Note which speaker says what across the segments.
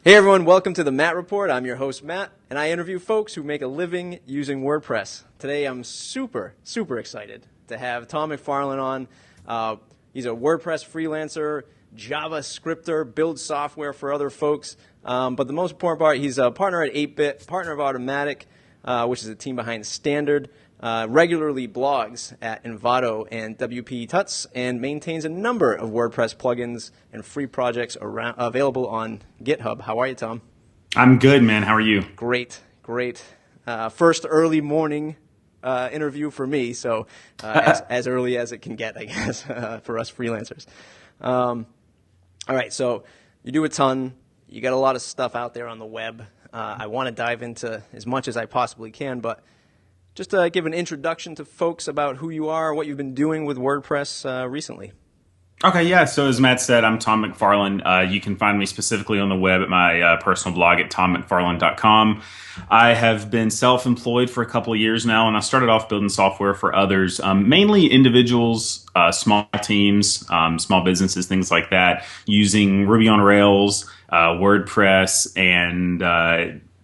Speaker 1: Hey everyone, welcome to the Matt Report. I'm your host Matt, and I interview folks who make a living using WordPress. Today I'm super excited to have Tom McFarlin on. He's a WordPress freelancer, JavaScripter, builds software for other folks. But the most important part, he's a partner at 8-Bit, partner of Automatic, which is a team behind Standard, regularly blogs at Envato and WP Tuts, and maintains a number of WordPress plugins and free projects available on GitHub. How are you, Tom?
Speaker 2: I'm good, man. How are you?
Speaker 1: Great. First early morning interview for me, so as early as it can get, I guess, for us freelancers. All right, so you do a ton. You got a lot of stuff out there on the web. I want to dive into as much as I possibly can, but just to give an introduction to folks about who you are, what you've been doing with WordPress recently.
Speaker 2: Okay, yeah. So as Matt said, I'm Tom McFarlin. You can find me specifically on the web at my personal blog at tommcfarlin.com. I have been self-employed for a couple of years now, and I started off building software for others, mainly individuals, small teams, small businesses, things like that, using Ruby on Rails, WordPress, and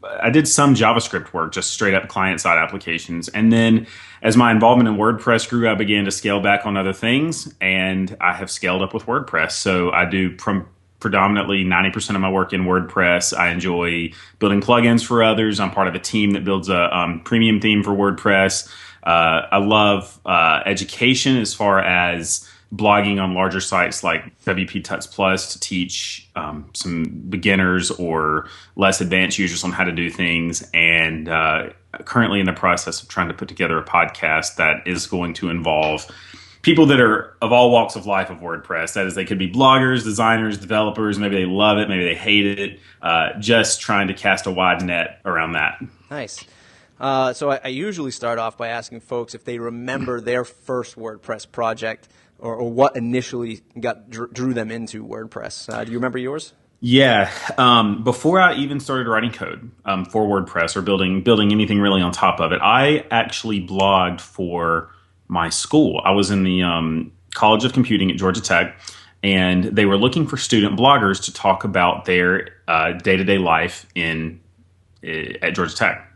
Speaker 2: I did some JavaScript work, just straight up client-side applications. And then as my involvement in WordPress grew, I began to scale back on other things, and I have scaled up with WordPress. So I do predominantly 90% of my work in WordPress. I enjoy building plugins for others. I'm part of a team that builds a premium theme for WordPress. I love education as far as blogging on larger sites like WP Tuts Plus to teach some beginners or less advanced users on how to do things, and currently in the process of trying to put together a podcast that is going to involve people that are of all walks of life of WordPress. That is, they could be bloggers, designers, developers, maybe they love it, maybe they hate it, just trying to cast a wide net around that.
Speaker 1: Nice. So I usually start off by asking folks if they remember their first WordPress project, or what initially drew them into WordPress. Do you remember yours?
Speaker 2: Yeah. Before I even started writing code for WordPress or building anything really on top of it, I actually blogged for my school. I was in the College of Computing at Georgia Tech, and they were looking for student bloggers to talk about their day-to-day life at Georgia Tech.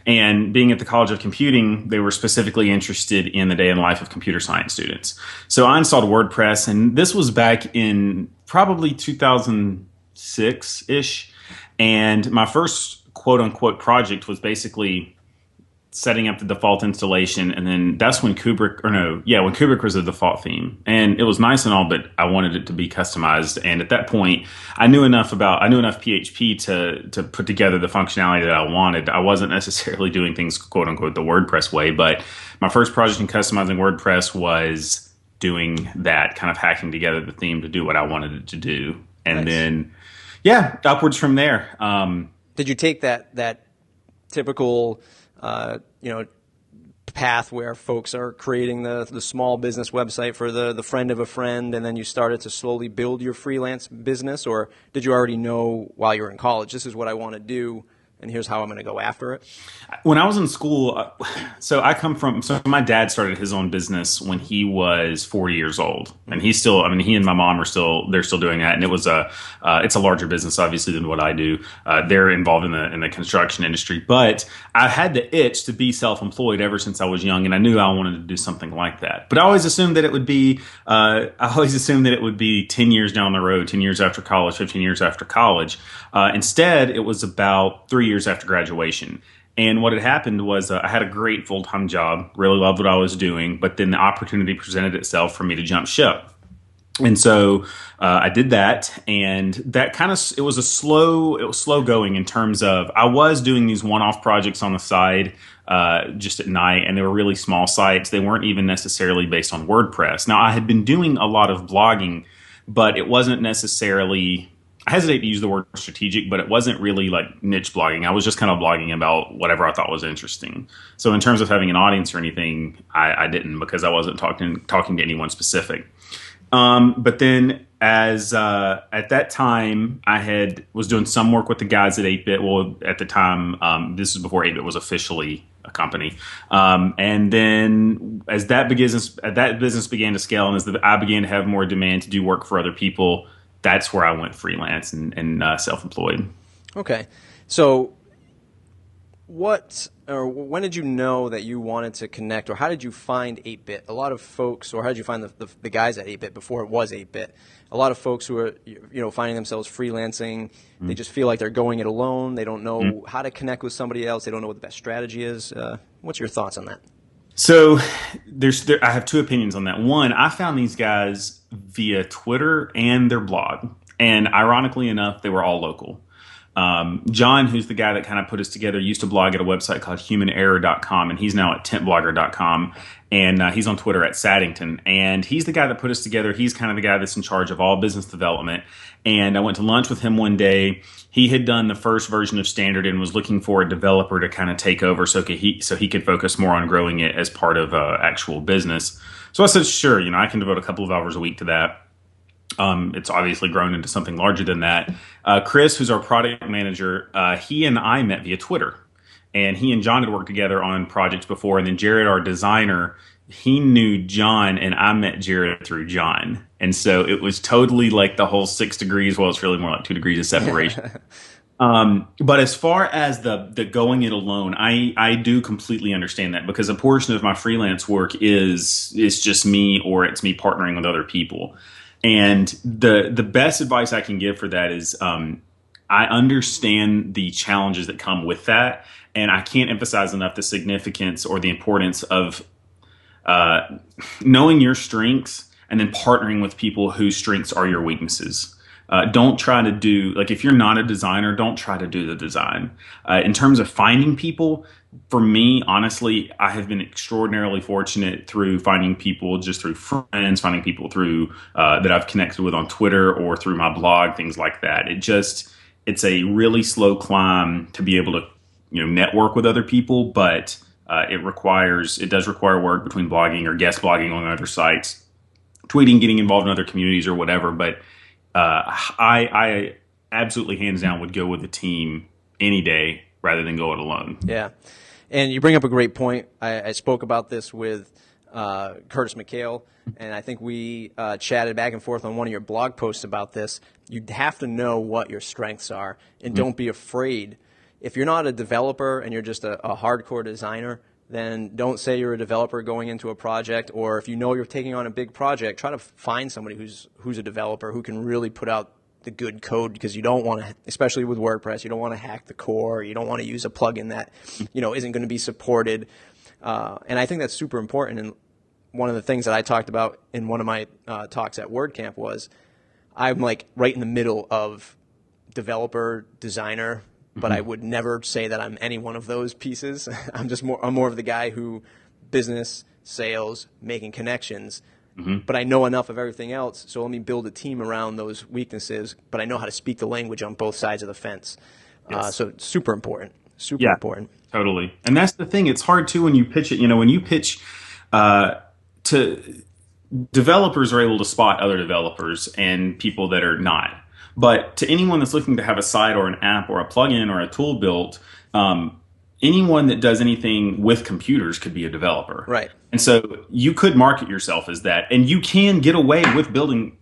Speaker 2: And being at the College of Computing, they were specifically interested in the day in life of computer science students. So I installed WordPress, and this was back in probably 2006-ish. And my first quote-unquote project was basically setting up the default installation, and then that's when Kubrick was the default theme. And it was nice and all, but I wanted it to be customized. And at that point, I knew enough PHP to put together the functionality that I wanted. I wasn't necessarily doing things quote unquote the WordPress way, but my first project in customizing WordPress was doing that, kind of hacking together the theme to do what I wanted it to do. And then, upwards from there.
Speaker 1: Did you take that typical path where folks are creating the small business website for the friend of a friend, and then you started to slowly build your freelance business? Or did you already know while you were in college, this is what I want to do, and here's how I'm going to go after it?
Speaker 2: When I was in school, so my dad started his own business when he was 40 years old, and he and my mom they're still doing that, and it's a larger business obviously than what I do. They're involved in the construction industry, but I had the itch to be self-employed ever since I was young, and I knew I wanted to do something like that. But I always assumed that it would be 10 years down the road, 10 years after college, 15 years after college. Instead, it was about 3 years after graduation. And what had happened was I had a great full-time job, really loved what I was doing, but then the opportunity presented itself for me to jump ship. And so I did that, and that it was slow going in terms of I was doing these one-off projects on the side just at night, and they were really small sites. They weren't even necessarily based on WordPress. Now, I had been doing a lot of blogging, but it wasn't necessarily, I hesitate to use the word strategic, but it wasn't really like niche blogging. I was just kind of blogging about whatever I thought was interesting. So in terms of having an audience or anything, I didn't, because I wasn't talking to anyone specific. But then at that time, I was doing some work with the guys at 8-Bit. Well, at the time, this is before 8-Bit was officially a company. And then as that business began to scale, and as I began to have more demand to do work for other people, that's where I went freelance and self-employed.
Speaker 1: Okay. So what or when did you know that you wanted to connect, or how did you find 8-bit? A lot of folks, or how did you find the guys at 8-bit before it was 8-bit? A lot of folks who are finding themselves freelancing, they just feel like they're going it alone. They don't know how to connect with somebody else. They don't know what the best strategy is. What's your thoughts on that?
Speaker 2: So I have two opinions on that. One, I found these guys via Twitter and their blog, and ironically enough, they were all local. John, who's the guy that kind of put us together, used to blog at a website called humanerror.com, and he's now at tentblogger.com, and he's on Twitter at Saddington, and he's the guy that put us together. He's kind of the guy that's in charge of all business development, and I went to lunch with him one day. He had done the first version of Standard and was looking for a developer to kind of take over so he could focus more on growing it as part of actual business. So I said, sure, I can devote a couple of hours a week to that. It's obviously grown into something larger than that. Chris, who's our product manager, he and I met via Twitter. And he and John had worked together on projects before. And then Jared, our designer, he knew John, and I met Jared through John. And so it was totally like the whole 6 degrees. Well, it's really more like 2 degrees of separation. But as far as the going it alone, I do completely understand that, because a portion of my freelance work is just me, or it's me partnering with other people. And the best advice I can give for that is I understand the challenges that come with that. And I can't emphasize enough the significance or the importance of knowing your strengths and then partnering with people whose strengths are your weaknesses. Don't try to do, like, if you're not a designer, don't try to do the design. In terms of finding people, for me, honestly, I have been extraordinarily fortunate through finding people just through friends, finding people through that I've connected with on Twitter or through my blog, things like that. It's a really slow climb to be able to, network with other people, but it does require work between blogging or guest blogging on other sites, tweeting, getting involved in other communities or whatever. But I absolutely hands down would go with a team any day rather than go it alone.
Speaker 1: Yeah. And you bring up a great point. I spoke about this with Curtis McHale, and I think we chatted back and forth on one of your blog posts about this. You have to know what your strengths are, and don't be afraid. If you're not a developer and you're just a hardcore designer, then don't say you're a developer going into a project. Or if you're taking on a big project, try to find somebody who's a developer who can really put out the good code, because you don't want to, especially with WordPress, you don't want to hack the core. You don't want to use a plugin that isn't going to be supported. And I think that's super important. And one of the things that I talked about in one of my talks at WordCamp was I'm like right in the middle of developer, designer, but I would never say that I'm any one of those pieces. I'm more of the guy who business, sales, making connections. But I know enough of everything else, so let me build a team around those weaknesses. But I know how to speak the language on both sides of the fence.
Speaker 2: Yes.
Speaker 1: So super important. Super important.
Speaker 2: Totally. And that's the thing. It's hard too when you pitch it. When you pitch to developers, are able to spot other developers and people that are not. But to anyone that's looking to have a site or an app or a plugin or a tool built, anyone that does anything with computers could be a developer.
Speaker 1: Right.
Speaker 2: And so you could market yourself as that, and you can get away with building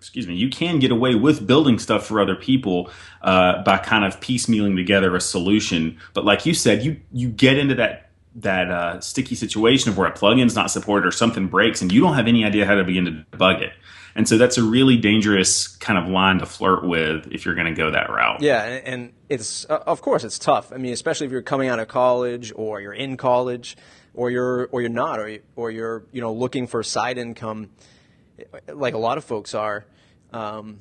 Speaker 2: stuff for other people by kind of piecemealing together a solution. But like you said, you get into that sticky situation of where a plugin's not supported or something breaks, and you don't have any idea how to begin to debug it. And so that's a really dangerous kind of line to flirt with if you're going to go that route.
Speaker 1: Yeah, and it's of course it's tough. I mean, especially if you're coming out of college, or you're in college, or you're not, or you're looking for side income, like a lot of folks are. And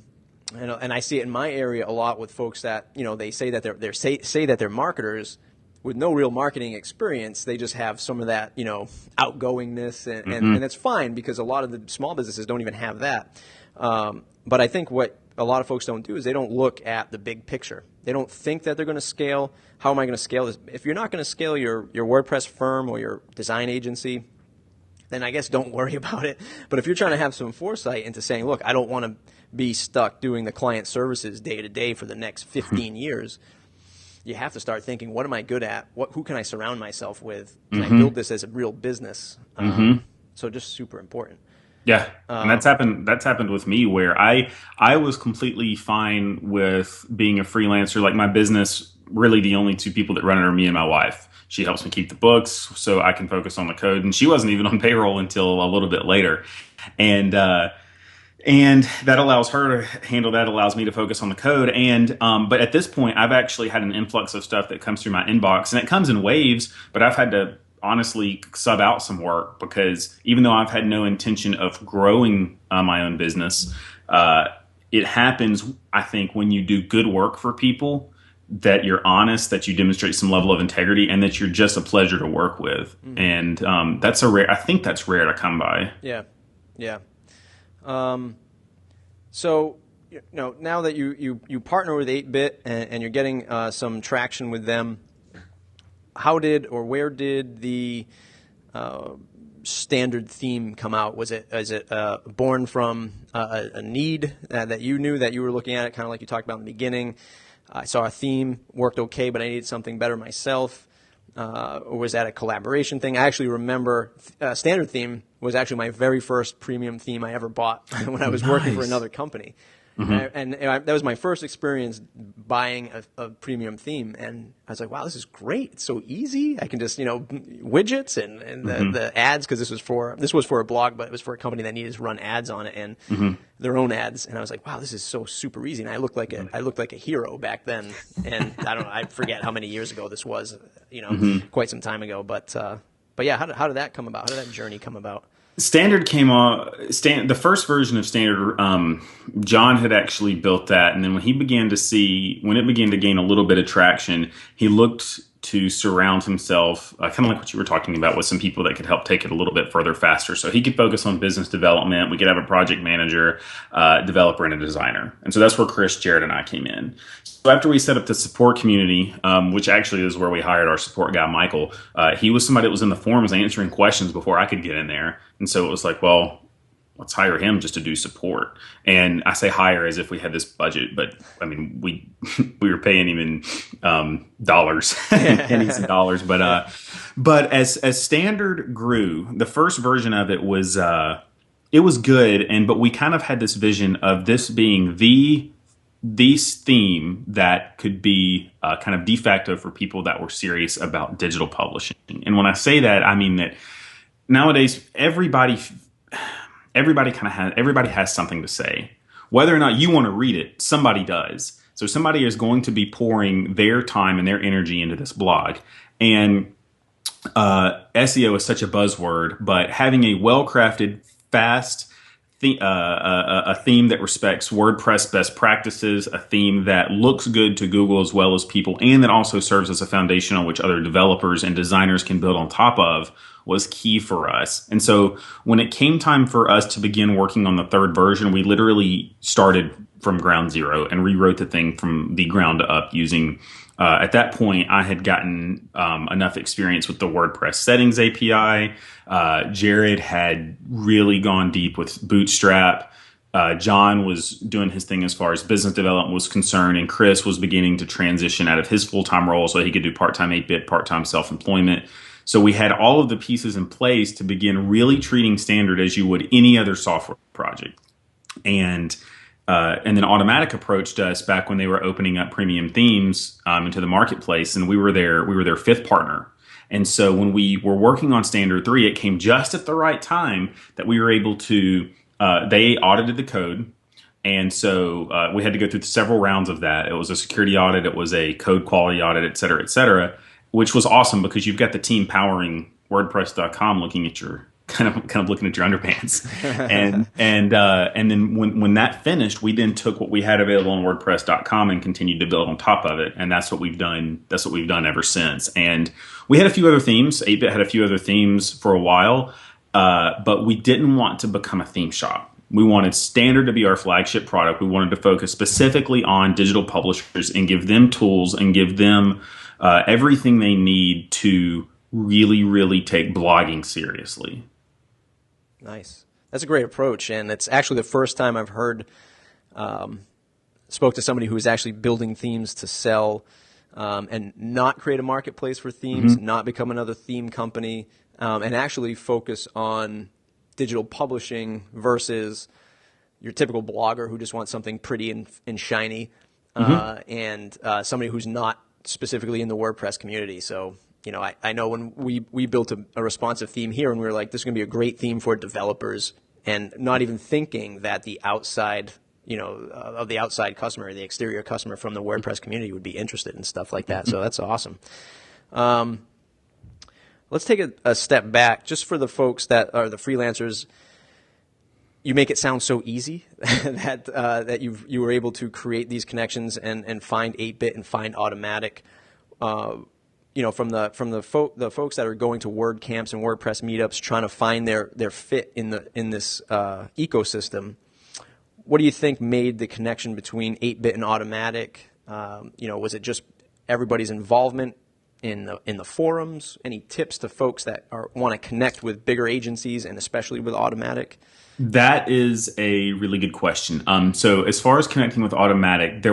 Speaker 1: I see it in my area a lot with folks that they say that they're marketers with no real marketing experience. They just have some of that, outgoingness, and that's fine, because a lot of the small businesses don't even have that. But I think what a lot of folks don't do is they don't look at the big picture. They don't think that they're going to scale. How am I going to scale this? If you're not going to scale your WordPress firm or your design agency, then I guess don't worry about it. But if you're trying to have some foresight into saying, look, I don't want to be stuck doing the client services day to day for the next 15 years, you have to start thinking, what am I good at? Who can I surround myself with? Can I build this as a real business? So just super important.
Speaker 2: Yeah, and that's happened with me, where I was completely fine with being a freelancer. Like, my business really the only two people that run it are me and my wife. She helps me keep the books so I can focus on the code. And she wasn't even on payroll until a little bit later. And, and that allows her to handle that, allows me to focus on the code. And but at this point, I've actually had an influx of stuff that comes through my inbox, and it comes in waves, but I've had to honestly sub out some work because even though I've had no intention of growing my own business, it happens, I think, when you do good work for people, that you're honest, that you demonstrate some level of integrity, and that you're just a pleasure to work with. And that's I think that's rare to come by.
Speaker 1: Yeah. Yeah. So, now that you partner with 8-Bit and you're getting some traction with them, how did or where did the standard theme come out? Is it born from a need that you knew that you were looking at it, kind of like you talked about in the beginning? I saw a theme, worked okay, but I needed something better myself. Or was that a collaboration thing? I actually remember standard theme was actually my very first premium theme I ever bought when I was working for another company. And that was my first experience buying a premium theme. And I was like, wow, this is great. It's so easy. I can just, widgets and the ads, because this was for a blog, but it was for a company that needed to run ads on it and their own ads. And I was like, wow, this is so super easy. And I looked like a hero back then. And I forget how many years ago this was, quite some time ago. But yeah, how did that come about? How did that journey come about?
Speaker 2: Standard came on. The first version of Standard, John had actually built that, and then when it began to gain a little bit of traction, he looked to surround himself, kind of like what you were talking about, with some people that could help take it a little bit further faster. So he could focus on business development. We could have a project manager, developer, and a designer. And so that's where Chris, Jared, and I came in. So after we set up the support community, which actually is where we hired our support guy, Michael, he was somebody that was in the forums answering questions before I could get in there. And so it was like, well, let's hire him just to do support. And I say hire as if we had this budget, but I mean, we were paying him in dollars, pennies and dollars. But as Standard grew, the first version of it was good, but we kind of had this vision of this being the theme that could be kind of de facto for people that were serious about digital publishing. And when I say that, I mean that nowadays everybody has something to say. Whether or not you want to read it, somebody does. So somebody is going to be pouring their time and their energy into this blog. And SEO is such a buzzword, but having a well-crafted, fast a theme that respects WordPress best practices, a theme that looks good to Google as well as people, and that also serves as a foundation on which other developers and designers can build on top of, was key for us. And so when it came time for us to begin working on the third version, we literally started from ground zero and rewrote the thing from the ground up using, at that point, I had gotten enough experience with the WordPress settings API. Jared had really gone deep with Bootstrap. John was doing his thing as far as business development was concerned, and Chris was beginning to transition out of his full-time role so he could do part-time 8-Bit, part-time self-employment. So we had all of the pieces in place to begin really treating Standard as you would any other software project. And then Automatic approached us back when they were opening up premium themes into the marketplace, and we were their fifth partner. And so when we were working on Standard 3, it came just at the right time that we were able to, they audited the code. And so we had to go through several rounds of that. It was a security audit. It was a code quality audit, et cetera, which was awesome because you've got the team powering WordPress.com looking at your kind of looking at your underpants. and then when that finished, we then took what we had available on WordPress.com and continued to build on top of it. And that's what we've done. That's what we've done ever since. And we had a few other themes. 8-Bit had a few other themes for a while, but we didn't want to become a theme shop. We wanted Standard to be our flagship product. We wanted to focus specifically on digital publishers and give them tools and give them everything they need to really, really take blogging seriously.
Speaker 1: Nice. That's a great approach, and it's actually the first time I've heard, spoke to somebody who is actually building themes to sell and not create a marketplace for themes, not become another theme company, and actually focus on digital publishing versus your typical blogger who just wants something pretty and shiny, and somebody who's not specifically in the WordPress community. So, I know when we built a responsive theme here, and we were like, this is going to be a great theme for developers, and not even thinking that the outside, of the outside customer, the exterior customer from the WordPress community would be interested in stuff like that. So that's awesome. Let's take a step back just for the folks that are the freelancers. You make it sound so easy that you were able to create these connections and find 8-bit and find automatic. From the folks that are going to WordCamps and WordPress meetups, trying to find their fit in this ecosystem. What do you think made the connection between 8-bit and automatic? Was it just everybody's involvement in the forums? Any tips to folks that want to connect with bigger agencies and especially with automatic?
Speaker 2: That is a really good question. So as far as connecting with automatic,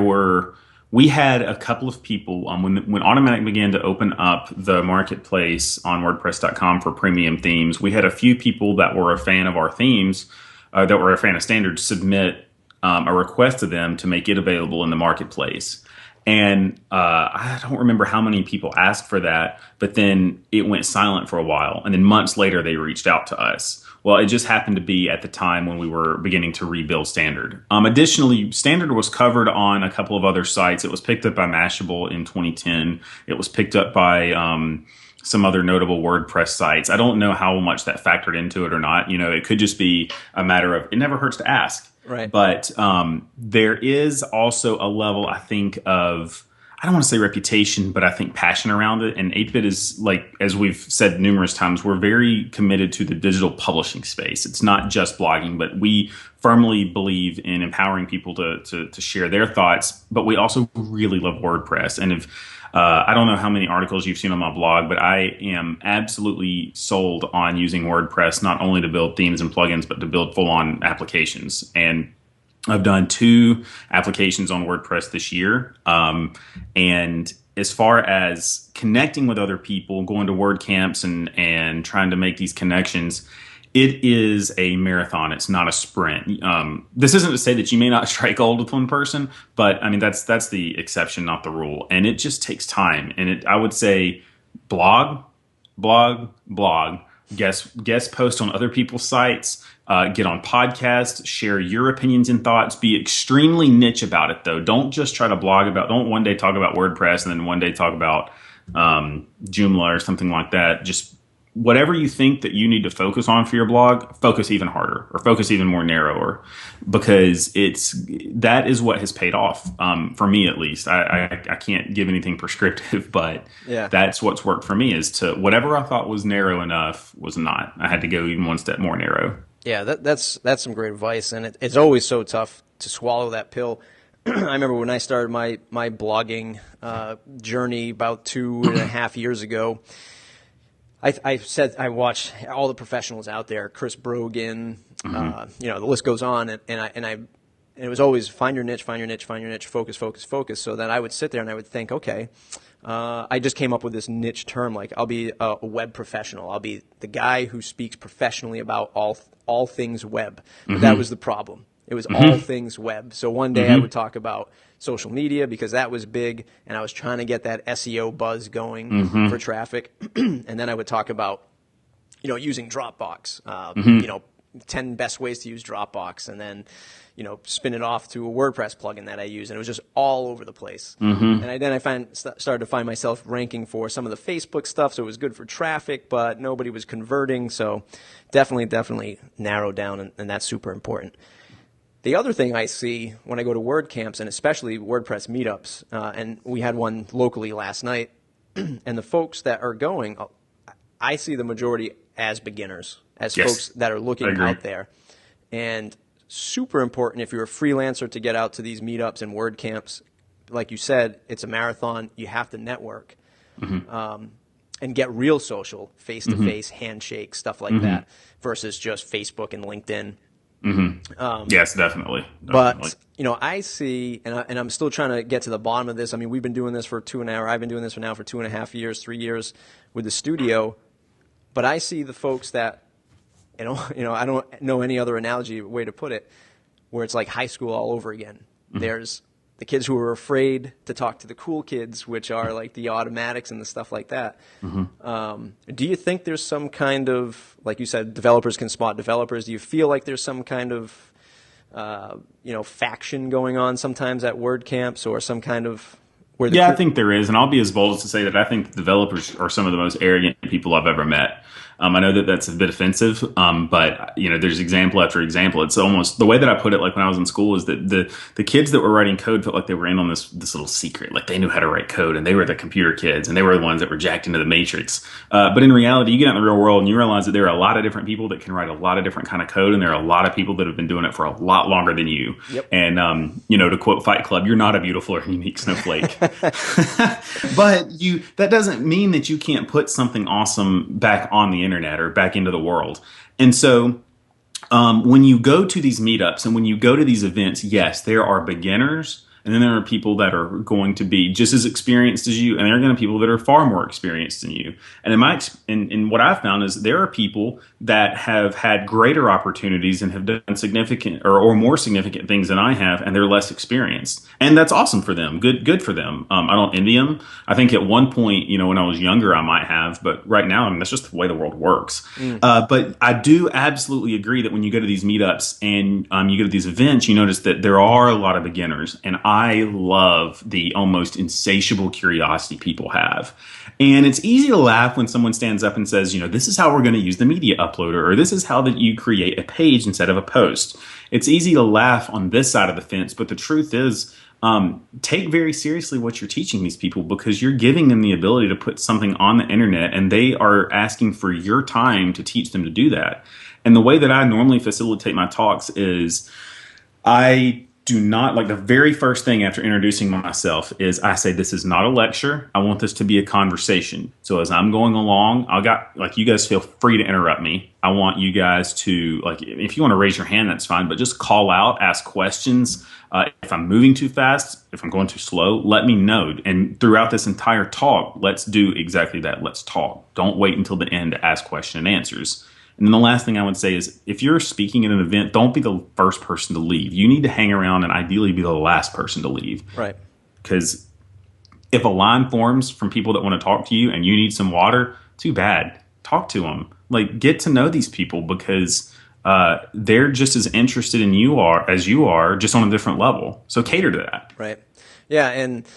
Speaker 2: we had a couple of people when automatic began to open up the marketplace on WordPress.com for premium themes. We had a few people that were a fan of our themes, that were a fan of standards, submit a request to them to make it available in the marketplace. And I don't remember how many people asked for that, but then it went silent for a while. And then months later, they reached out to us. Well, it just happened to be at the time when we were beginning to rebuild Standard. Additionally, Standard was covered on a couple of other sites. It was picked up by Mashable in 2010. It was picked up by some other notable WordPress sites. I don't know how much that factored into it or not. It could just be a matter of it never hurts to ask.
Speaker 1: Right.
Speaker 2: But there is also a level, I think, of, I don't want to say reputation, but I think passion around it. And 8-bit is, like, as we've said numerous times, we're very committed to the digital publishing space. It's not just blogging, but we firmly believe in empowering people to share their thoughts. But we also really love WordPress. And if I don't know how many articles you've seen on my blog, but I am absolutely sold on using WordPress, not only to build themes and plugins, but to build full-on applications. And I've done 2 applications on WordPress this year. And as far as connecting with other people, going to WordCamps and trying to make these connections, it is a marathon. It's not a sprint. This isn't to say that you may not strike gold with one person, but I mean, that's the exception, not the rule. And it just takes time. And I would say blog, guest post on other people's sites, get on podcasts, share your opinions and thoughts, be extremely niche about it though. Don't just try to don't one day talk about WordPress and then one day talk about Joomla or something like that. Just whatever you think that you need to focus on for your blog, focus even harder or focus even more narrower, because that is what has paid off for me, at least. I can't give anything prescriptive, but
Speaker 1: yeah,
Speaker 2: that's what's worked for me, is to whatever I thought was narrow enough was not. I had to go even one step more narrow.
Speaker 1: Yeah, that's some great advice, and it's always so tough to swallow that pill. I remember when I started my blogging journey about 2.5 years ago. I said I watch all the professionals out there, Chris Brogan, the list goes on, and it was always find your niche, focus. So then I would sit there and I would think, okay, I just came up with this niche term, like I'll be a web professional. I'll be the guy who speaks professionally about all things web. But that was the problem. It was all things web. So one day I would talk about social media because that was big, and I was trying to get that SEO buzz going for traffic. And then I would talk about, using Dropbox, 10 best ways to use Dropbox, and then, spin it off to a WordPress plugin that I use. And it was just all over the place. And then I started to find myself ranking for some of the Facebook stuff. So it was good for traffic, but nobody was converting. So definitely narrow down, and that's super important. The other thing I see when I go to WordCamps, and especially WordPress meetups, and we had one locally last night, and the folks that are going, I see the majority as beginners, as folks that are looking out there. And super important if you're a freelancer to get out to these meetups and WordCamps. Like you said, it's a marathon. You have to network and get real social, face-to-face, handshake, stuff like that, versus just Facebook and LinkedIn.
Speaker 2: Yes, definitely.
Speaker 1: But, I see, and I'm still trying to get to the bottom of this. I mean, we've been doing this for I've been doing this for 2.5 years, 3 years with the studio. But I see the folks that, I don't know any other way to put it, where it's like high school all over again. There's the kids who are afraid to talk to the cool kids, which are like the automatics and the stuff like that. Do you think there's some kind of, like you said, developers can spot developers? Do you feel like there's some kind of, faction going on sometimes at WordCamps, or some kind of where the
Speaker 2: I think there is, and I'll be as bold as to say that I think the developers are some of the most arrogant people I've ever met. I know that that's a bit offensive, but there's example after example. It's almost the way that I put it, like when I was in school, is that the kids that were writing code felt like they were in on this little secret, like they knew how to write code, and they were the computer kids, and they were the ones that were jacked into the matrix. But in reality, you get out in the real world and you realize that there are a lot of different people that can write a lot of different kind of code, and there are a lot of people that have been doing it for a lot longer than you.
Speaker 1: Yep.
Speaker 2: And to quote Fight Club, you're not a beautiful or unique snowflake. But that doesn't mean that you can't put something awesome back on the internet or back into the world. And so when you go to these meetups and when you go to these events, yes, there are beginners, and then there are people that are going to be just as experienced as you, and there are going to be people that are far more experienced than you. And in what I've found is there are people that have had greater opportunities and have done significant or more significant things than I have, and they're less experienced. And that's awesome for them. Good for them. I don't envy them. I think at one point, when I was younger, I might have, but right now, that's just the way the world works. But I do absolutely agree that when you go to these meetups and you go to these events, you notice that there are a lot of beginners, and I love the almost insatiable curiosity people have. And it's easy to laugh when someone stands up and says, this is how we're going to use the media uploader, or this is how that you create a page instead of a post. It's easy to laugh on this side of the fence, but the truth is, take very seriously what you're teaching these people, because you're giving them the ability to put something on the internet, and they are asking for your time to teach them to do that. And the way that I normally facilitate my talks is I do not, like, the very first thing after introducing myself is I say, this is not a lecture. I want this to be a conversation. So as I'm going along, you guys feel free to interrupt me. I want you guys to, if you want to raise your hand, that's fine, but just call out, ask questions. If I'm moving too fast, if I'm going too slow, let me know. And throughout this entire talk, let's do exactly that. Let's talk. Don't wait until the end to ask question and answers. And then the last thing I would say is, if you're speaking at an event, don't be the first person to leave. You need to hang around and ideally be the last person to leave.
Speaker 1: Right. Because
Speaker 2: if a line forms from people that want to talk to you and you need some water, too bad. Talk to them. Get to know these people, because they're just as interested in you as you are, just on a different level. So cater to that.
Speaker 1: Right. Yeah, and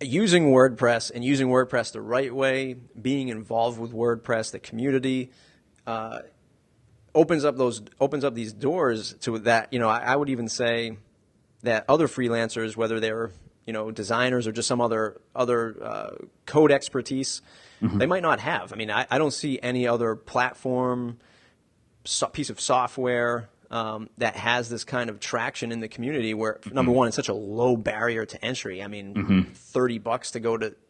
Speaker 1: using WordPress the right way, being involved with WordPress, the community, opens up these doors to that. I would even say that other freelancers, whether they're designers or just some other code expertise, they might not have. I don't see any other platform, piece of software that has this kind of traction in the community, where number one, it's such a low barrier to entry. $30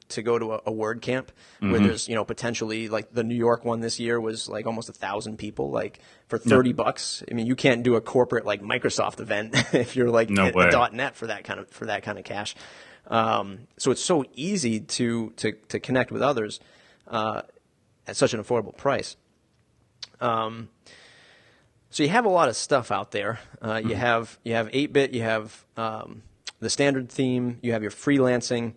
Speaker 1: to go to a WordCamp, where there's potentially, like, the New York one this year was like almost 1,000 people. Like, for $30, you can't do a corporate like Microsoft event if you're like a .net for that kind of cash. So it's so easy to connect with others at such an affordable price. So you have a lot of stuff out there. You have 8-bit, you have the standard theme, you have your freelancing.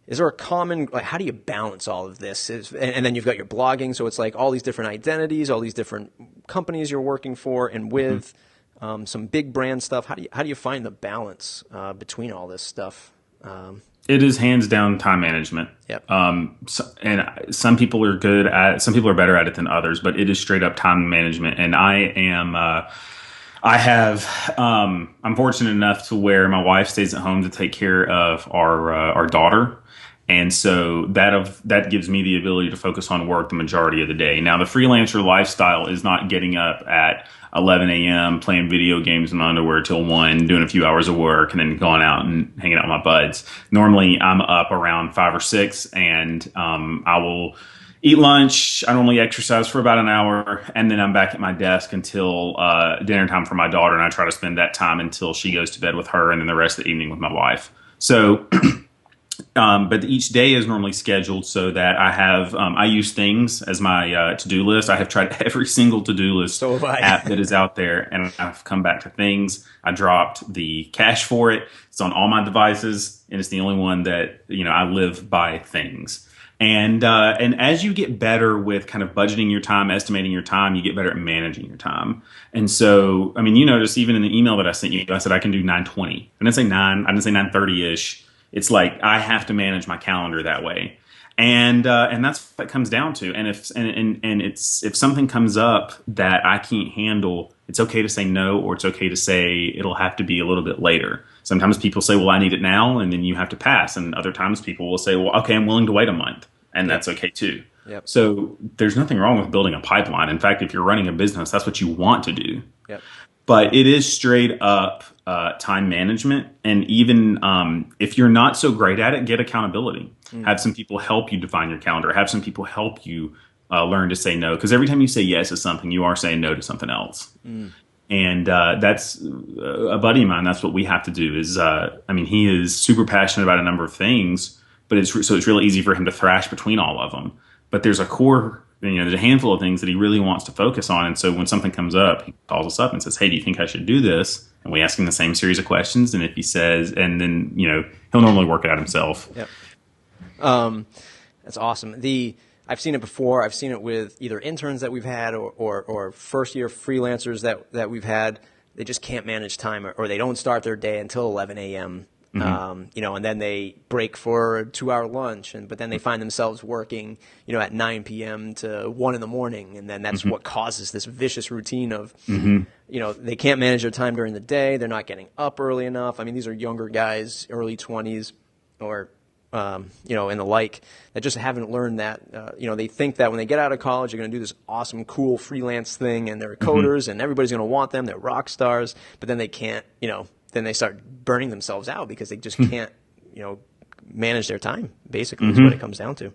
Speaker 1: Is there a common, how do you balance all of this? And then you've got your blogging, so it's like all these different identities, all these different companies you're working for and with, some big brand stuff. How do you find the balance between all this stuff?
Speaker 2: It is hands down time management.
Speaker 1: Yep.
Speaker 2: And some people are better at it than others, but it is straight up time management. And I'm fortunate enough to where my wife stays at home to take care of our daughter. And so that gives me the ability to focus on work the majority of the day. Now, the freelancer lifestyle is not getting up at 11 a.m., playing video games in my underwear till 1, doing a few hours of work, and then going out and hanging out with my buds. Normally, I'm up around 5 or 6, and I will eat lunch. I normally exercise for about an hour, and then I'm back at my desk until dinner time for my daughter, and I try to spend that time until she goes to bed with her, and then the rest of the evening with my wife. So But each day is normally scheduled so that I use things as my to-do list. I have tried every single to-do list
Speaker 1: So have I.
Speaker 2: app that is out there, and I've come back to things. I dropped the cache for it. It's on all my devices, and it's the only one that, I live by things. And as you get better with kind of budgeting your time, estimating your time, you get better at managing your time. And so, I mean, you notice even in the email that I sent you, I said I can do 9:20. I didn't say 9. I didn't say 9:30 ish. It's like I have to manage my calendar that way, and that's what it comes down to. And if something comes up that I can't handle, it's okay to say no, or it's okay to say it'll have to be a little bit later. Sometimes people say, "Well, I need it now," and then you have to pass. And other times people will say, "Well, okay, I'm willing to wait a month," and that's okay too.
Speaker 1: Yep.
Speaker 2: So there's nothing wrong with building a pipeline. In fact, if you're running a business, that's what you want to do.
Speaker 1: Yep.
Speaker 2: But it is straight up time management. And even if you're not so great at it, get accountability. Have some people help you define your calendar. Have some people help you learn to say no. Because every time you say yes to something, you are saying no to something else. And that's a buddy of mine. That's what we have to do is, he is super passionate about a number of things, but it's really easy for him to thrash between all of them. But there's a core, there's a handful of things that he really wants to focus on. And so when something comes up, he calls us up and says, "Hey, do you think I should do this?" And we ask him the same series of questions. And if he says, and then, he'll normally work it out himself.
Speaker 1: Yep. That's awesome. I've seen it before. I've seen it with either interns that we've had or first year freelancers that we've had. They just can't manage time, or they don't start their day until 11 a.m. And then they break for a 2-hour lunch, but then they find themselves working, at 9 p.m. to 1 in the morning. And then that's what causes this vicious routine of, they can't manage their time during the day. They're not getting up early enough. I mean, these are younger guys, early 20s or, and the like, that just haven't learned that, they think that when they get out of college, they're going to do this awesome, cool freelance thing, and they're coders and everybody's going to want them. They're rock stars, but then they can't, then they start burning themselves out because they just can't, manage their time, basically, is what it comes down to.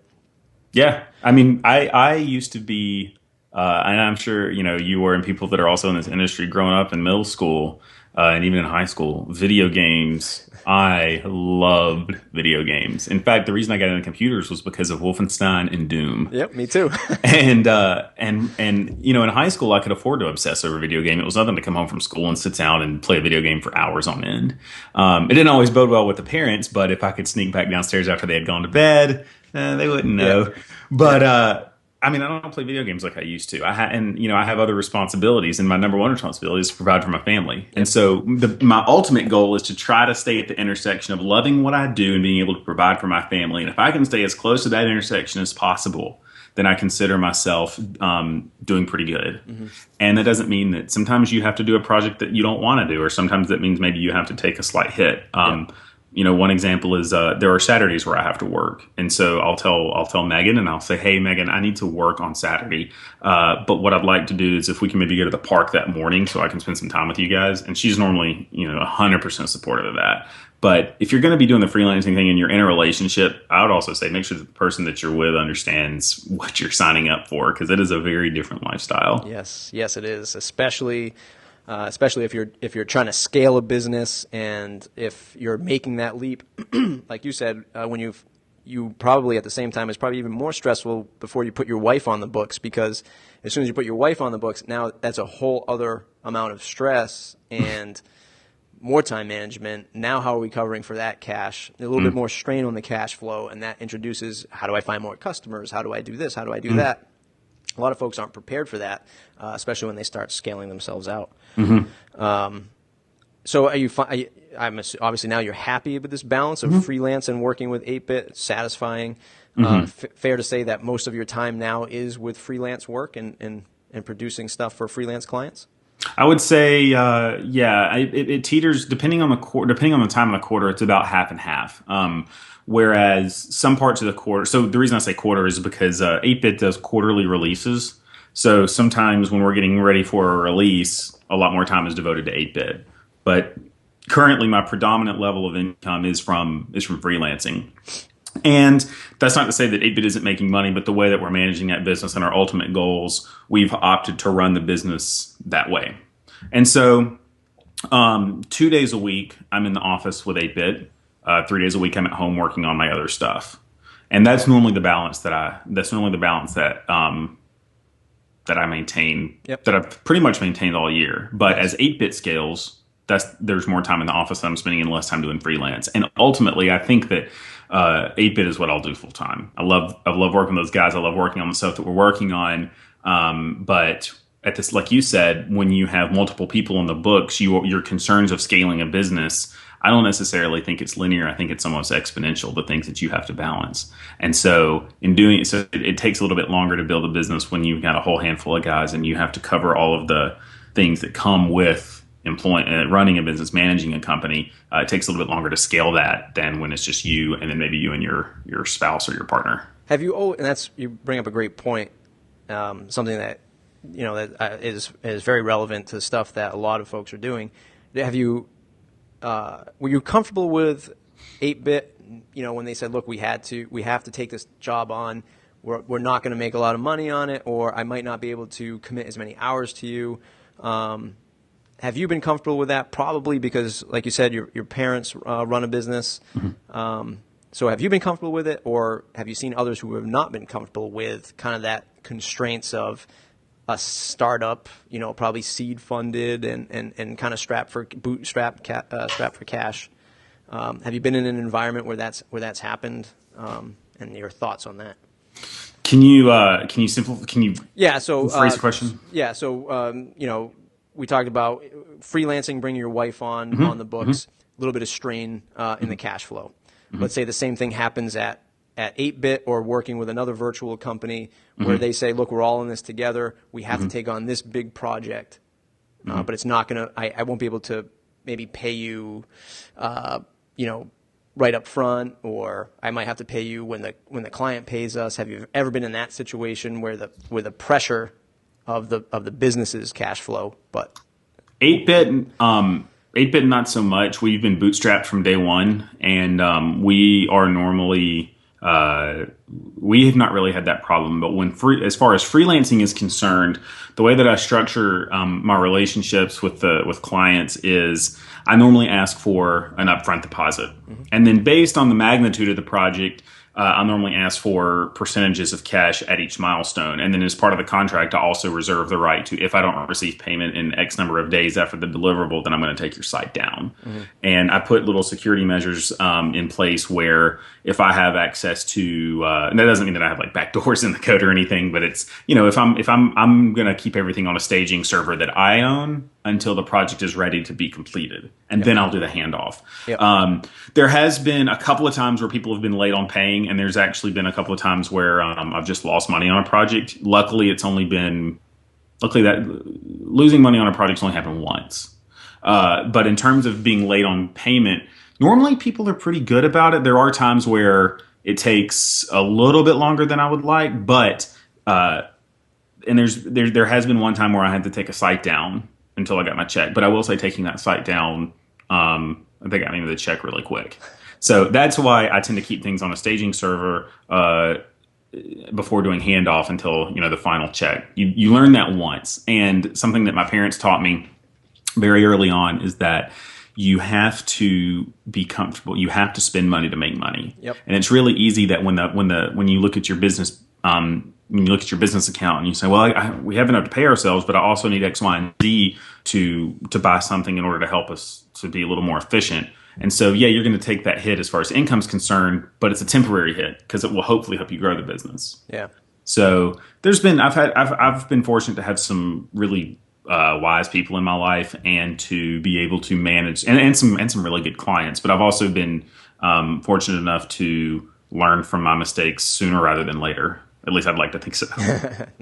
Speaker 2: Yeah. I mean, I used to be, and I'm sure, you were, and people that are also in this industry growing up in middle school and even in high school, video games. I loved video games. In fact, the reason I got into computers was because of Wolfenstein and Doom.
Speaker 1: Yep, me too.
Speaker 2: And in high school, I could afford to obsess over a video game. It was nothing to come home from school and sit down and play a video game for hours on end. It didn't always bode well with the parents, but if I could sneak back downstairs after they had gone to bed, they wouldn't know. Yeah. But I don't play video games like I used to. I have other responsibilities, and my number one responsibility is to provide for my family. Yep. And so my ultimate goal is to try to stay at the intersection of loving what I do and being able to provide for my family. And if I can stay as close to that intersection as possible, then I consider myself doing pretty good. And that doesn't mean that sometimes you have to do a project that you don't want to do, or sometimes that means maybe you have to take a slight hit. One example is there are Saturdays where I have to work, and so I'll tell Megan, and I'll say, "Hey, Megan, I need to work on Saturday, but what I'd like to do is if we can maybe go to the park that morning, so I can spend some time with you guys." And she's normally 100% supportive of that. But if you're going to be doing the freelancing thing and you're in a relationship, I would also say make sure that the person that you're with understands what you're signing up for, because it is a very different lifestyle.
Speaker 1: Yes, it is, especially if you're trying to scale a business, and if you're making that leap, like you said, when you probably at the same time, it's probably even more stressful before you put your wife on the books, because as soon as you put your wife on the books, now that's a whole other amount of stress and more time management. Now how are we covering for that cash? A little bit more strain on the cash flow, and that introduces, how do I find more customers? How do I do this? How do I do that? A lot of folks aren't prepared for that, especially when they start scaling themselves out. So obviously now you're happy with this balance of freelance and working with 8-Bit. It's satisfying. Fair to say that most of your time now is with freelance work and producing stuff for freelance clients?
Speaker 2: I would say, it teeters depending on the time of the quarter. It's about half and half. Whereas some parts of the quarter, so the reason I say quarter is because 8-Bit does quarterly releases. So sometimes when we're getting ready for a release, a lot more time is devoted to 8-Bit. But currently, my predominant level of income is from freelancing. And that's not to say that 8-Bit isn't making money, but the way that we're managing that business and our ultimate goals, we've opted to run the business that way. And so 2 days a week, I'm in the office with 8-Bit. 3 days a week I'm at home working on my other stuff. And that's normally the balance that I maintain,
Speaker 1: Yep.
Speaker 2: that I've pretty much maintained all year. But as 8-bit scales, there's more time in the office that I'm spending and less time doing freelance. And ultimately, I think that 8-bit is what I'll do full time. I love working with those guys. I love working on the stuff that we're working on. But at this, like you said, when you have multiple people in the books, your concerns of scaling a business, I don't necessarily think it's linear. I think it's almost exponential, the things that you have to balance. And so in doing so, it takes a little bit longer to build a business when you've got a whole handful of guys and you have to cover all of the things that come with running a business, managing a company. It takes a little bit longer to scale that than when it's just you and then maybe you and your spouse or your partner.
Speaker 1: Have you? And you bring up a great point. Something that that is very relevant to stuff that a lot of folks are doing. Have you? Were you comfortable with 8-bit? When they said, "Look, we have to take this job on. We're not going to make a lot of money on it, or I might not be able to commit as many hours to you." Have you been comfortable with that? Probably because, like you said, your parents run a business. Mm-hmm. So have you been comfortable with it, or have you seen others who have not been comfortable with kind of that constraints of a startup, probably seed funded and kind of strapped for cash? Have you been in an environment where that's happened? And your thoughts on that?
Speaker 2: Can you simplify? Can you phrase the question?
Speaker 1: Yeah. So we talked about freelancing, bringing your wife on
Speaker 2: Mm-hmm.
Speaker 1: on the books,
Speaker 2: Mm-hmm.
Speaker 1: a little bit of strain in the cash flow.
Speaker 2: Mm-hmm.
Speaker 1: Let's say the same thing happens at 8-bit or working with another virtual company where they say, look, we're all in this together. We have to take on this big project, but it's not going to, I won't be able to maybe pay you, right up front, or I might have to pay you when the client pays us. Have you ever been in that situation where the pressure of the business's cash flow? But
Speaker 2: 8-bit not so much. We've been bootstrapped from day one, and we are normally we have not really had that problem. But as far as freelancing is concerned, the way that I structure my relationships with clients is I normally ask for an upfront deposit, and then based on the magnitude of the project, I normally ask for percentages of cash at each milestone. And then as part of the contract, I also reserve the right to, if I don't receive payment in X number of days after the deliverable, then I'm going to take your site down. Mm-hmm. And I put little security measures in place where if I have access to, and that doesn't mean that I have like backdoors in the code or anything, but it's, if I'm going to keep everything on a staging server that I own until the project is ready to be completed. And then I'll do the handoff. Yep. There has been a couple of times where people have been late on paying, and there's actually been a couple of times where I've just lost money on a project. Luckily that losing money on a project's only happened once. But in terms of being late on payment, normally people are pretty good about it. There are times where it takes a little bit longer than I would like, but and there has been one time where I had to take a site down until I got my check. But I will say taking that site down, I think I needed the check really quick. So that's why I tend to keep things on a staging server before doing handoff until the final check. You learn that once, and something that my parents taught me very early on is that you have to be comfortable. You have to spend money to make money. Yep. And it's really easy that when you look at your business. When you look at your business account and you say, well, we have enough to pay ourselves, but I also need X, Y, and Z to buy something in order to help us to be a little more efficient. And so, you're going to take that hit as far as income is concerned, but it's a temporary hit because it will hopefully help you grow the business. Yeah. So I've been fortunate to have some really wise people in my life and to be able to manage and some really good clients. But I've also been fortunate enough to learn from my mistakes sooner rather than later. At least I'd like to think so.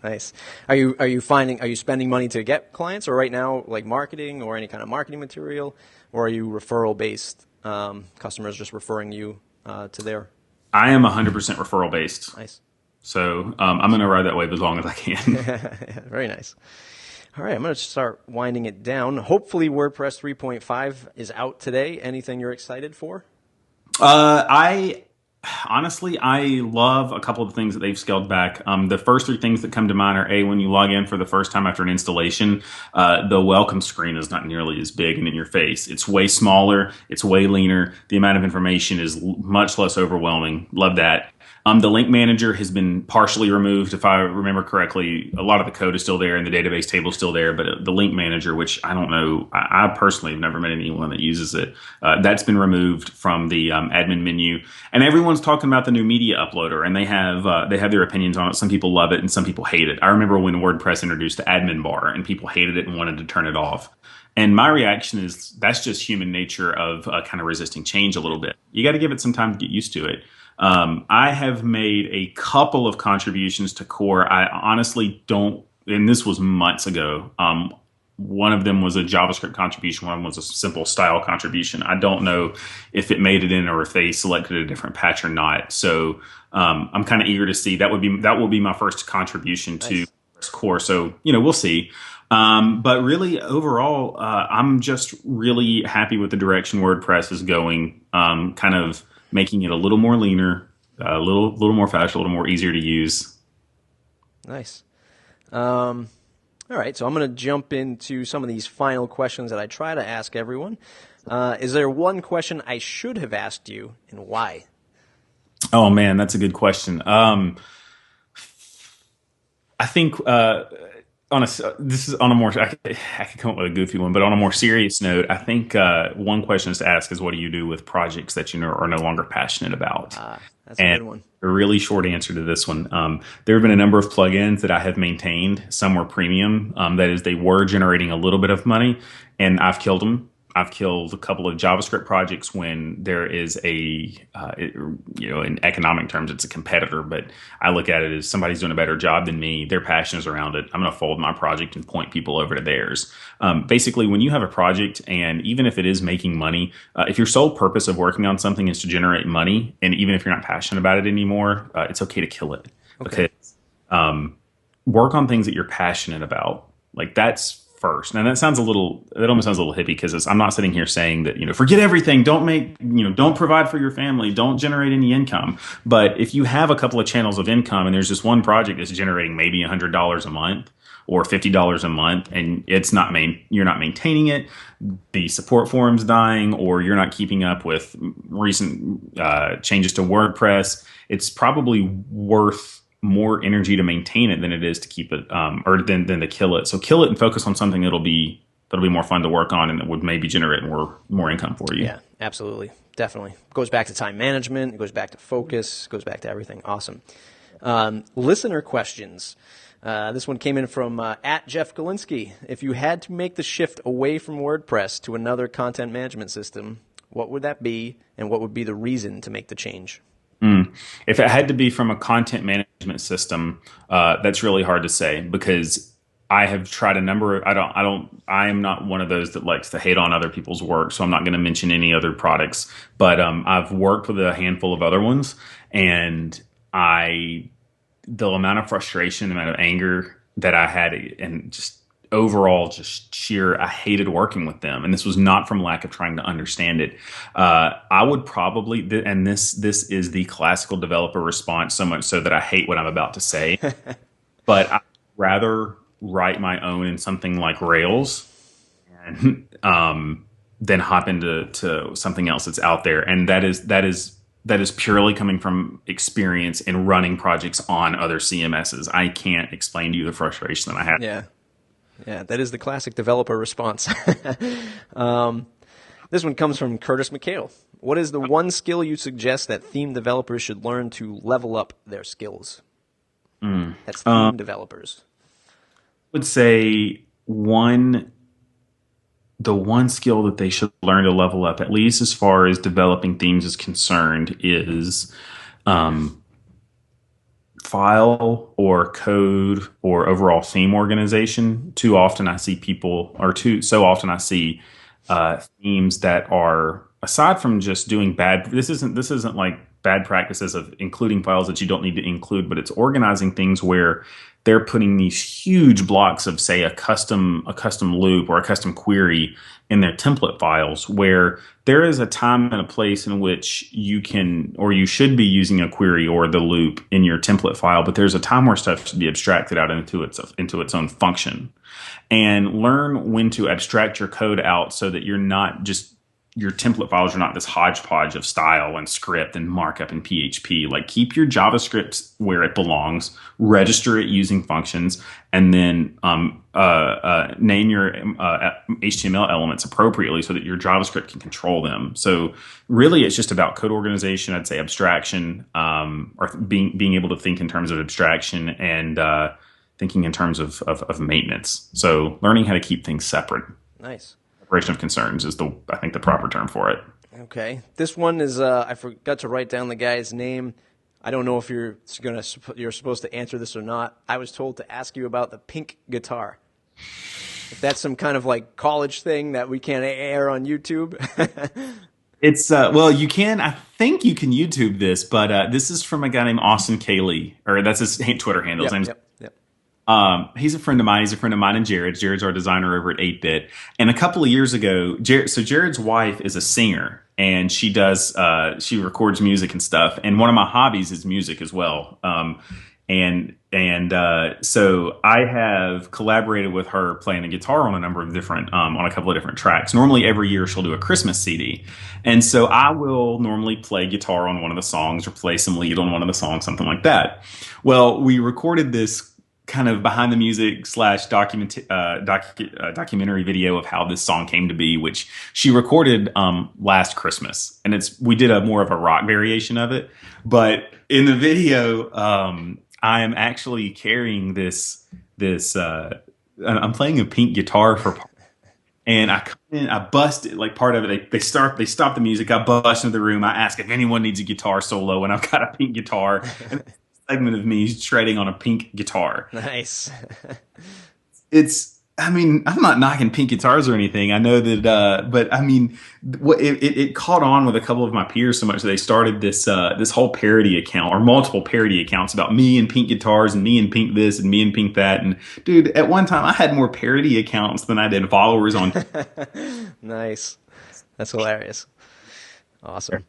Speaker 1: Nice. Are you spending money to get clients, or right now like marketing or any kind of marketing material, or are you referral based, customers just referring you to their?
Speaker 2: I am 100% referral based.
Speaker 1: Nice.
Speaker 2: So I'm going to ride that wave as long as I can.
Speaker 1: Very nice. All right, I'm going to start winding it down. Hopefully WordPress 3.5 is out today. Anything you're excited for?
Speaker 2: Honestly, I love a couple of things that they've scaled back. The first three things that come to mind are A, when you log in for the first time after an installation, the welcome screen is not nearly as big and in your face. It's way smaller, it's way leaner. The amount of information is much less overwhelming. Love that. The link manager has been partially removed. If I remember correctly, a lot of the code is still there and the database table is still there, but the link manager, which I don't know, I personally have never met anyone that uses it. That's been removed from the admin menu. And everyone's talking about the new media uploader, and they have their opinions on it. Some people love it and some people hate it. I remember when WordPress introduced the admin bar and people hated it and wanted to turn it off. And my reaction is that's just human nature of kind of resisting change a little bit. You got to give it some time to get used to it. I have made a couple of contributions to core. I honestly don't, and this was months ago. One of them was a JavaScript contribution. One was a simple style contribution. I don't know if it made it in or if they selected a different patch or not. So I'm kind of eager to see. That will be my first contribution to core. So we'll see. But really, overall, I'm just really happy with the direction WordPress is going. Kind of making it a little more leaner, a little more fast, a little more easier to use.
Speaker 1: Nice. All right, so I'm going to jump into some of these final questions that I try to ask everyone. Is there one question I should have asked you, and why?
Speaker 2: Oh man, that's a good question. I think this is on a more, I could come up with a goofy one, but on a more serious note, I think one question to ask is, what do you do with projects that are no longer passionate about?
Speaker 1: That's a good one.
Speaker 2: A really short answer to this one. There have been a number of plugins that I have maintained. Some were premium. That is, they were generating a little bit of money, and I've killed them. I've killed a couple of JavaScript projects when there is in economic terms, it's a competitor, but I look at it as somebody's doing a better job than me. Their passion is around it. I'm going to fold my project and point people over to theirs. Basically, when you have a project, and even if it is making money, if your sole purpose of working on something is to generate money, and even if you're not passionate about it anymore, it's okay to kill it. Okay. Because work on things that you're passionate about. Like, that's first. Now that almost sounds a little hippie, because I'm not sitting here saying that, forget everything, don't provide for your family, don't generate any income. But if you have a couple of channels of income and there's this one project that's generating maybe $100 a month or $50 a month, and you're not maintaining it, the support forum's dying, or you're not keeping up with recent changes to WordPress, it's probably worth more energy to maintain it than it is to keep it, or than to kill it. So kill it and focus on something that'll be more fun to work on and that would maybe generate more income for you.
Speaker 1: Yeah, absolutely. Definitely. Goes back to time management. It goes back to focus. Goes back to everything. Awesome. Listener questions. This one came in from at Jeff Galinsky. If you had to make the shift away from WordPress to another content management system, what would that be, and what would be the reason to make the change?
Speaker 2: If it had to be from a content management system, that's really hard to say, because I have tried a number of, I am not one of those that likes to hate on other people's work. So I'm not going to mention any other products, but, I've worked with a handful of other ones, and the amount of frustration, the amount of anger that I had, and just overall, just sheer, I hated working with them. And this was not from lack of trying to understand it. I would probably, and this is the classical developer response, so much so that I hate what I'm about to say, but I'd rather write my own in something like Rails and then hop into something else that's out there. And that is purely coming from experience in running projects on other CMSs. I can't explain to you the frustration that I had.
Speaker 1: Yeah, that is the classic developer response. This one comes from Curtis McHale. What is the one skill you suggest that theme developers should learn to level up their skills? That's theme developers.
Speaker 2: I would say the one skill that they should learn to level up, at least as far as developing themes is concerned, is file or code or overall theme organization. So often I see themes that are, aside from just doing bad, this isn't like bad practices of including files that you don't need to include, but it's organizing things where they're putting these huge blocks of, say, a custom loop or a custom query in their template files, where there is a time and a place in which you can, or you should be using a query or the loop in your template file, but there's a time where stuff should be abstracted out into its own function. And learn when to abstract your code out so that you're not just, your template files are not this hodgepodge of style and script and markup and PHP. Like, keep your JavaScript where it belongs, register it using functions, and then name your HTML elements appropriately so that your JavaScript can control them. So really, it's just about code organization. I'd say abstraction, or being able to think in terms of abstraction, and thinking in terms of maintenance. So learning how to keep things separate.
Speaker 1: Nice.
Speaker 2: Separation of concerns is I think the proper term for it.
Speaker 1: Okay. This one is, I forgot to write down the guy's name. I don't know if you're supposed to answer this or not. I was told to ask you about the pink guitar. If that's some kind of like college thing that we can't air on YouTube.
Speaker 2: It's, well, you can, I think you can YouTube this, but this is from a guy named Austin Cayley, or that's his Twitter handle. His name's
Speaker 1: Yep.
Speaker 2: He's a friend of mine. He's a friend of mine and Jared's. Jared's our designer over at 8-Bit. And a couple of years ago, Jared's wife is a singer, and she records music and stuff. And one of my hobbies is music as well. So I have collaborated with her playing the guitar on on a couple of different tracks. Normally every year she'll do a Christmas CD. And so I will normally play guitar on one of the songs or play some lead on one of the songs, something like that. Well, we recorded this kind of behind the music / documentary video of how this song came to be, which she recorded last Christmas, and we did more of a rock variation of it. But in the video, I am actually carrying this. I'm playing a pink guitar and I come in, I bust it, like part of it. They stop the music. I bust into the room. I ask if anyone needs a guitar solo, and I've got a pink guitar. And segment of me shredding on a pink guitar.
Speaker 1: Nice.
Speaker 2: I mean, I'm not knocking pink guitars or anything. I know that, but I mean, it caught on with a couple of my peers so much that they started this whole parody account, or multiple parody accounts, about me and pink guitars and me and pink this and me and pink that. And dude, at one time I had more parody accounts than I did followers on.
Speaker 1: Nice. That's hilarious. Awesome.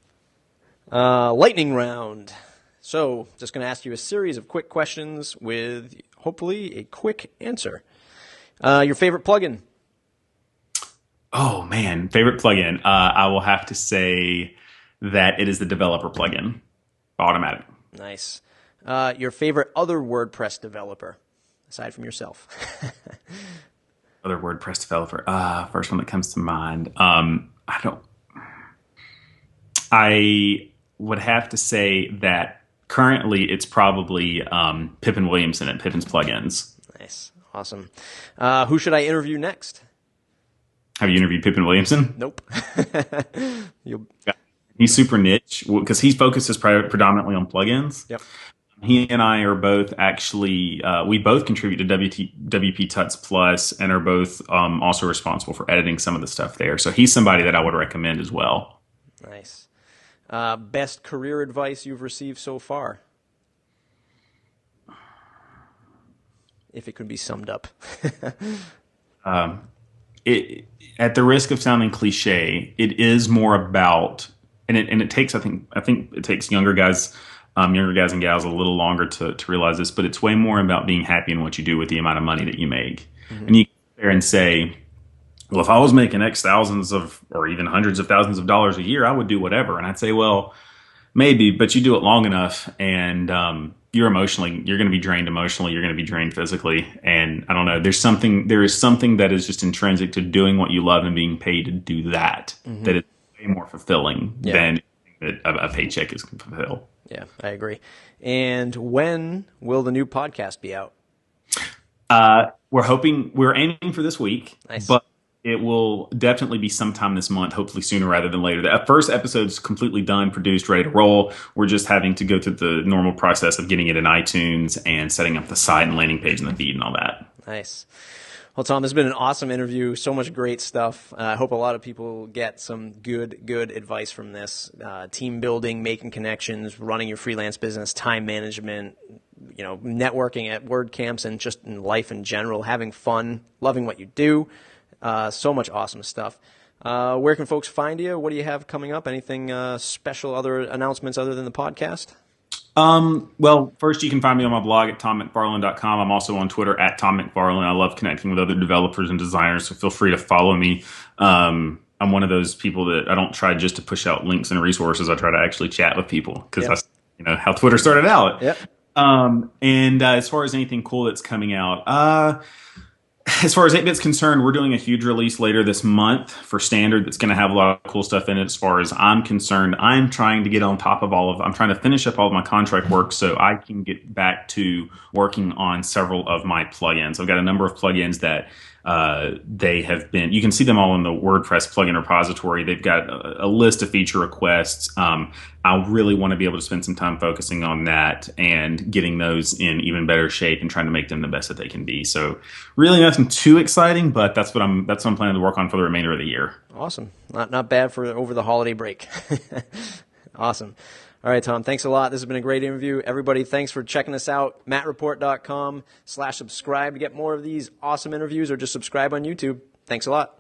Speaker 1: Lightning round. So, just going to ask you a series of quick questions with hopefully a quick answer. Your favorite plugin?
Speaker 2: Oh man, favorite plugin. I will have to say that it is the developer plugin, Automatic.
Speaker 1: Nice. Your favorite other WordPress developer, aside from yourself?
Speaker 2: Other WordPress developer. First one that comes to mind. I would have to say that currently it's probably Pippin Williamson at Pippin's Plugins.
Speaker 1: Nice. Awesome. Who should I interview next?
Speaker 2: Have you interviewed Pippin Williamson?
Speaker 1: Nope.
Speaker 2: He's super niche because he focuses predominantly on plugins.
Speaker 1: Yep.
Speaker 2: He and I are both actually, we both contribute to WP Tuts Plus and are both also responsible for editing some of the stuff there. So he's somebody that I would recommend as well.
Speaker 1: Nice. Best career advice you've received so far? If it could be summed up.
Speaker 2: At the risk of sounding cliche, it is more about, and it takes, I think it takes younger guys and gals a little longer to realize this, but it's way more about being happy in what you do with the amount of money that you make. Mm-hmm. And you get there and say, well, if I was making X thousands of, or even hundreds of thousands of dollars a year, I would do whatever. And I'd say, well, maybe, but you do it long enough, and you're going to be drained emotionally, you're going to be drained physically. And I don't know, there is something that is just intrinsic to doing what you love and being paid to do that, mm-hmm. that is way more fulfilling than a paycheck is fulfill.
Speaker 1: Yeah, I agree. And when will the new podcast be out?
Speaker 2: We're aiming for this week,
Speaker 1: nice.
Speaker 2: But it will definitely be sometime this month, hopefully sooner rather than later. The first episode's completely done, produced, ready to roll. We're just having to go through the normal process of getting it in iTunes and setting up the site and landing page and the feed and all that.
Speaker 1: Nice. Well, Tom, this has been an awesome interview. So much great stuff. I hope a lot of people get some good advice from this. Team building, making connections, running your freelance business, time management, networking at WordCamps and just in life in general, having fun, loving what you do. So much awesome stuff. Where can folks find you? What do you have coming up? Anything special, other announcements other than the podcast?
Speaker 2: Well, first you can find me on my blog at tommcfarlin.com. I'm also on Twitter at tommcfarlin. I love connecting with other developers and designers, so feel free to follow me. I'm one of those people that I don't try just to push out links and resources. I try to actually chat with people because that's how Twitter started out.
Speaker 1: Yep.
Speaker 2: And as far as anything cool that's coming out, as far as 8-Bit's concerned, we're doing a huge release later this month for Standard that's going to have a lot of cool stuff in it. As far as I'm concerned, I'm trying to get on top of I'm trying to finish up all of my contract work so I can get back to working on several of my plugins. I've got a number of plugins that they have been, you can see them all in the WordPress plugin repository. They've got a list of feature requests. I really want to be able to spend some time focusing on that and getting those in even better shape and trying to make them the best that they can be. So really nothing too exciting, but that's what I'm planning to work on for the remainder of the year.
Speaker 1: Awesome. Not bad for over the holiday break. Awesome. All right, Tom, thanks a lot. This has been a great interview. Everybody, thanks for checking us out. mattreport.com/subscribe to get more of these awesome interviews, or just subscribe on YouTube. Thanks a lot.